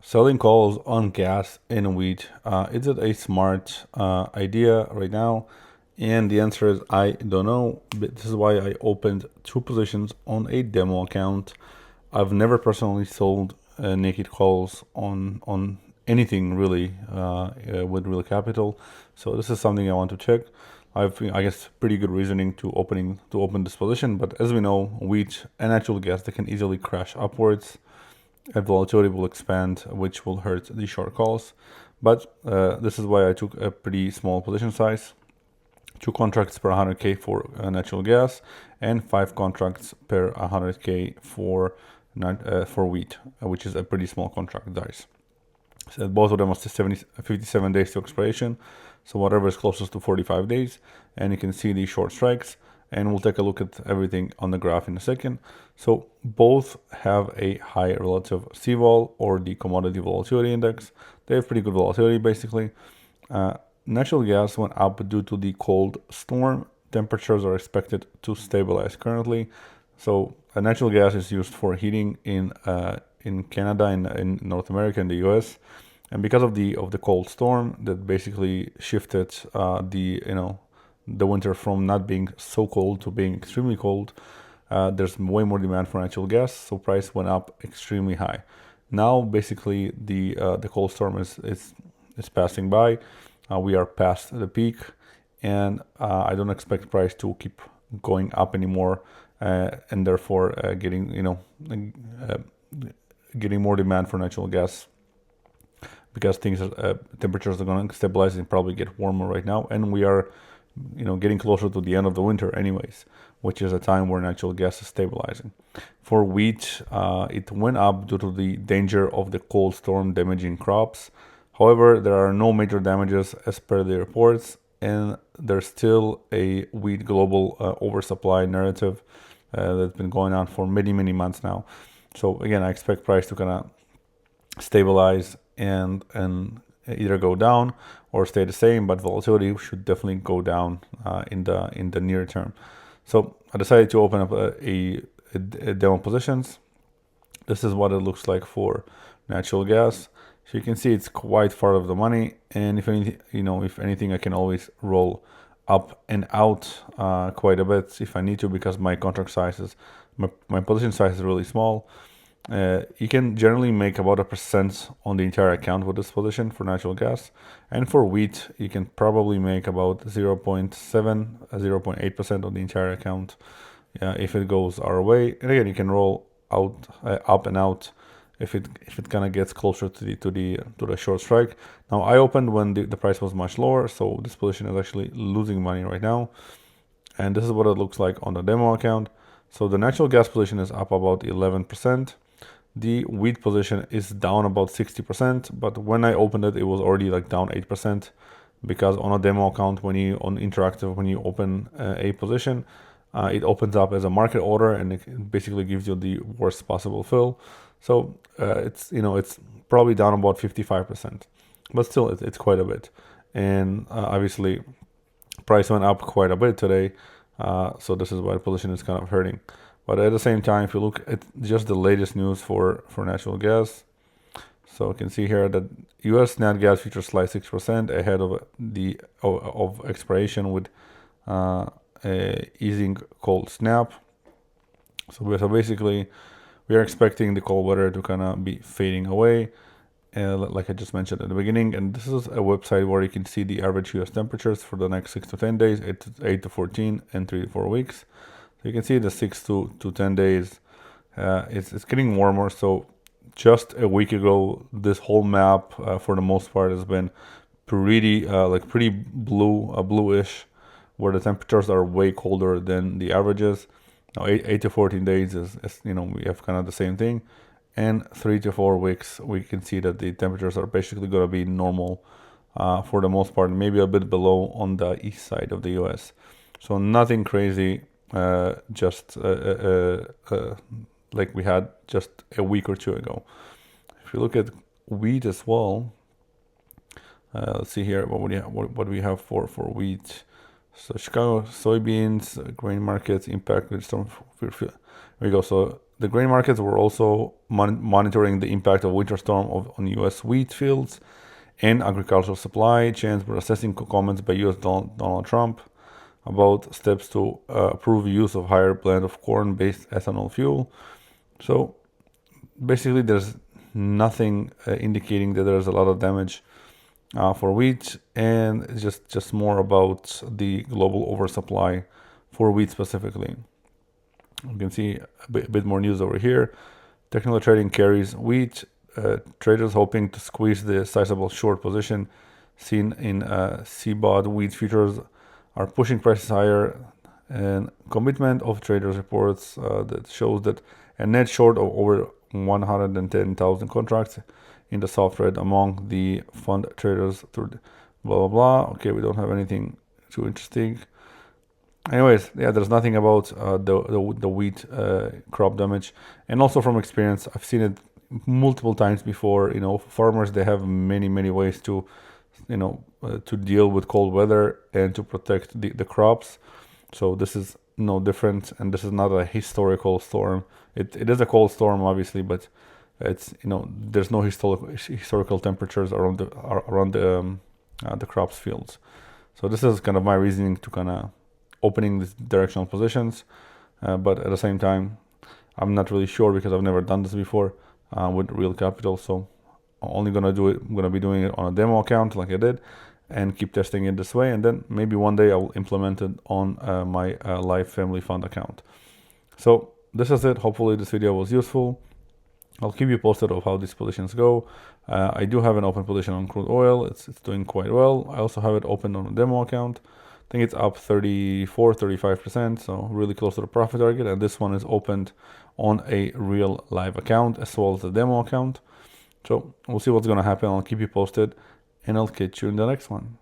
Selling calls on gas and wheat, is it a smart idea right now? And the answer is I don't know. But this is why I opened two positions on a demo account. I've never personally sold naked calls on anything really with real capital. So this is something I want to check. I guess pretty good reasoning to open this position, but as we know, wheat and natural gas, they can easily crash upwards and volatility will expand, which will hurt the short calls. But this is why I took a pretty small position size, 2 contracts per 100K for natural gas, and 5 contracts per 100K for wheat, which is a pretty small contract size. So both of them are 57 days to expiration, so whatever is closest to 45 days, and you can see the short strikes, and we'll take a look at everything on the graph in a second. So both have a high relative CVOL, or the commodity volatility index. They have pretty good volatility basically. Natural gas went up due to the cold storm. Temperatures are expected to stabilize currently. So natural gas is used for heating in Canada, in North America, and the US. And because of the cold storm that basically shifted the winter from not being so cold to being extremely cold, there's way more demand for natural gas, so price went up extremely high. Now basically the cold storm is passing by. We are past the peak, and I don't expect price to keep going up anymore, and therefore getting more demand for natural gas, because temperatures are going to stabilize and probably get warmer right now, and we are getting closer to the end of the winter anyways, which is a time where natural gas is stabilizing. For wheat, it went up due to the danger of the cold storm damaging crops. However, there are no major damages as per the reports, and there's still a wheat global oversupply narrative that's been going on for many months now. So again, I expect price to kind of stabilize and either go down or stay the same, but volatility should definitely go down in the near term. So I decided to open up a demo positions. This is what it looks like for natural gas. So you can see it's quite far of the money, and if anything, I can always roll up and out quite a bit if I need to, because my contract size is my position size is really small. You can generally make about 1% on the entire account with this position for natural gas, and for wheat you can probably make about 0.7 0.8% on the entire account if it goes our way. And again, you can roll out up and out if it kind of gets closer to the short strike. Now I opened when the price was much lower, so this position is actually losing money right now, and this is what it looks like on the demo account. So the natural gas position is up about 11%. The wheat position is down about 60%, but when I opened it, it was already like down 8%, because on a demo account, when you open a position, it opens up as a market order, and it basically gives you the worst possible fill. So it's probably down about 55%, but still it's quite a bit. And obviously price went up quite a bit today, so this is why the position is kind of hurting. But at the same time, if you look at just the latest news for natural gas, so you can see here that U.S. nat gas futures slide 6% ahead of expiration with easing cold snap. So basically, we are expecting the cold weather to kind of be fading away, like I just mentioned at the beginning. And this is a website where you can see the average U.S. temperatures for the next 6 to 10 days, 8 to 14, and 3 to 4 weeks. So you can see the 6 to 10 days, it's getting warmer. So just a week ago, this whole map for the most part has been pretty bluish, where the temperatures are way colder than the averages. Now 8 to 14 days is we have kind of the same thing, and 3 to 4 weeks we can see that the temperatures are basically going to be normal for the most part, maybe a bit below on the east side of the US. So nothing crazy, just like we had just a week or two ago. If you look at wheat as well, let's see here what we have for wheat. So Chicago soybeans, grain markets, impact with storm. There we go. So the grain markets were also monitoring the impact of winter storm on U.S. wheat fields and agricultural supply chains. Were assessing comments by U.S. Donald Trump about steps to approve use of higher blend of corn-based ethanol fuel. So basically, there's nothing indicating that there's a lot of damage for wheat, and it's just more about the global oversupply for wheat specifically. You can see a bit more news over here. Technical trading carries wheat. Traders hoping to squeeze the sizable short position seen in CBOT wheat futures are pushing prices higher. And commitment of traders reports that shows that a net short of over 110,000 contracts in the soft trade among the fund traders through blah blah blah. Okay, we don't have anything too interesting. Anyways, yeah, there's nothing about the wheat crop damage, and also from experience, I've seen it multiple times before. Farmers, they have many ways to, to deal with cold weather and to protect the crops. So this is no different, and this is not a historical storm. It is a cold storm, obviously, but it's there's no historical temperatures around the crops fields. So this is kind of my reasoning to kind of opening these directional positions, but at the same time, I'm not really sure because I've never done this before with real capital. So I'm only gonna do it. I'm gonna be doing it on a demo account like I did, and keep testing it this way. And then maybe one day I will implement it on my Life Family Fund account. So this is it. Hopefully this video was useful. I'll keep you posted of how these positions go. I do have an open position on crude oil. It's doing quite well. I also have it open on a demo account. I think it's up 35%, so really close to the profit target. And this one is opened on a real live account as well as the demo account. So we'll see what's going to happen. I'll keep you posted, and I'll catch you in the next one.